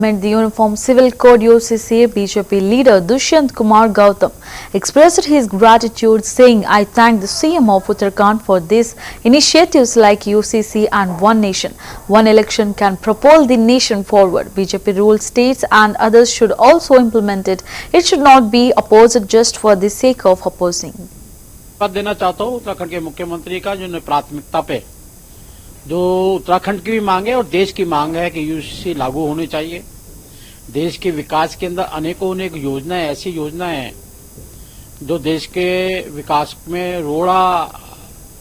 The Uniform Civil Code UCC BJP leader Dushyant Kumar Gautam expressed his gratitude, saying, "I thank the CM of Uttarakhand for these initiatives like UCC and One Nation. One election can propel the nation forward. BJP rules states and others should also implement it. It should not be opposed just for the sake of opposing." धन्यवाद देना चाहता हूँ उत्तराखंड के मुख्यमंत्री का, जो प्राथमिकता पे जो उत्तराखंड की भी मांग है और देश की मांग है कि यूसीसी लागू होनी चाहिए। देश के विकास के अंदर अनेक योजनाएं, ऐसी योजनाएं हैं जो देश के विकास में रोड़ा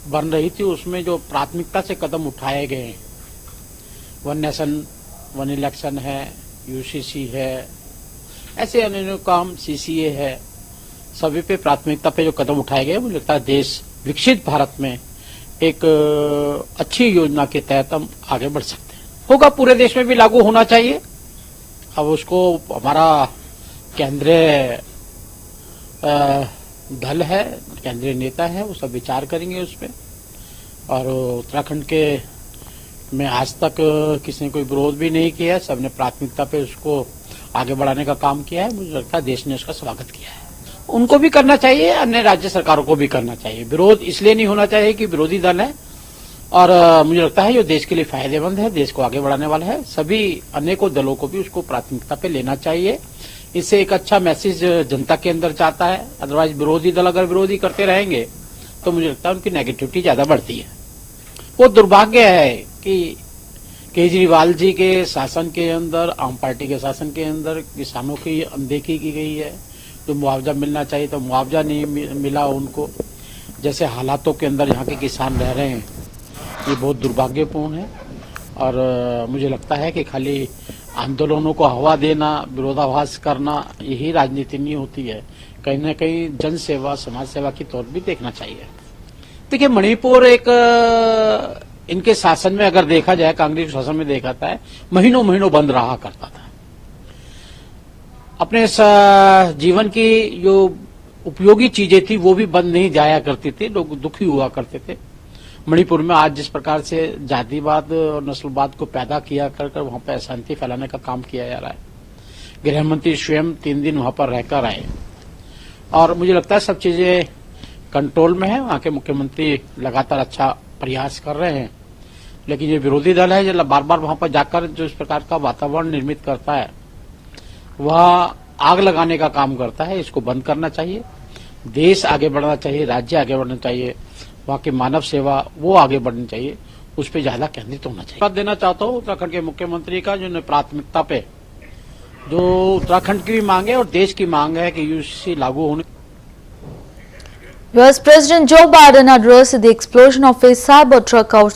बन रही थी, उसमें जो प्राथमिकता से कदम उठाए गए हैं, वन नेशन वन इलेक्शन है, यूसीसी है, ऐसे अनेक काम, सीसीए है, सभी पे प्राथमिकता पे जो कदम उठाए गए, मुझे लगता है देश विकसित भारत में एक अच्छी योजना के तहत हम आगे बढ़ सकते हैं। होगा, पूरे देश में भी लागू होना चाहिए। अब उसको हमारा केंद्रीय दल है, केंद्रीय नेता है, वो सब विचार करेंगे उस पर। और उत्तराखंड के में आज तक किसी ने कोई विरोध भी नहीं किया है, सबने प्राथमिकता पे उसको आगे बढ़ाने का काम किया है। मुझे लगता है देश ने उसका स्वागत किया है। उनको भी करना चाहिए, अन्य राज्य सरकारों को भी करना चाहिए। विरोध इसलिए नहीं होना चाहिए कि विरोधी दल है, और मुझे लगता है जो देश के लिए फायदेमंद है, देश को आगे बढ़ाने वाला है, सभी अनेकों दलों को भी उसको प्राथमिकता पे लेना चाहिए। इससे एक अच्छा मैसेज जनता के अंदर जाता है। अदरवाइज विरोधी दल अगर विरोधी करते रहेंगे तो मुझे लगता है उनकी नेगेटिविटी ज्यादा बढ़ती है। वो दुर्भाग्य है कि केजरीवाल जी के शासन के अंदर, आम पार्टी के शासन के अंदर किसानों की अनदेखी की गई है। जो मुआवजा मिलना चाहिए तो मुआवजा नहीं मिला उनको। जैसे हालातों के अंदर यहाँ के किसान रह रहे हैं, ये बहुत दुर्भाग्यपूर्ण है। और मुझे लगता है कि खाली आंदोलनों को हवा देना, विरोधाभास करना, यही राजनीति नहीं होती है। कहीं न कहीं जन सेवा, समाज सेवा की तौर भी देखना चाहिए। देखिए, मणिपुर एक इनके शासन में अगर देखा जाए, कांग्रेस शासन में देखा था, महीनों बंद रहा करता था। अपने जीवन की जो उपयोगी चीजें थी वो भी बंद नहीं जाया करती थी, लोग दुखी हुआ करते थे। मणिपुर में आज जिस प्रकार से जातिवाद और नस्लवाद को पैदा किया कर वहां पर अशांति फैलाने का काम किया जा रहा है। गृह मंत्री स्वयं 3 दिन वहां पर रहकर आए, और मुझे लगता है सब चीजें कंट्रोल में है। वहां के मुख्यमंत्री लगातार अच्छा प्रयास कर रहे हैं। लेकिन ये विरोधी दल है जो बार बार वहां पर जाकर जो इस प्रकार का वातावरण निर्मित करता है, वह आग लगाने का काम करता है। इसको बंद करना चाहिए। देश आगे बढ़ना चाहिए, राज्य आगे बढ़ना चाहिए, वहां की मानव सेवा वो आगे बढ़नी चाहिए, उस पर ज्यादा केंद्रित होना चाहिए। धन्यवाद देना चाहता हूँ उत्तराखंड के मुख्यमंत्री का, जो प्राथमिकता पे जो उत्तराखंड की भी मांग है और देश की मांग है कि यूसीसी लागू होने। US President Joe Biden addressed the explosion of a cyber truck outside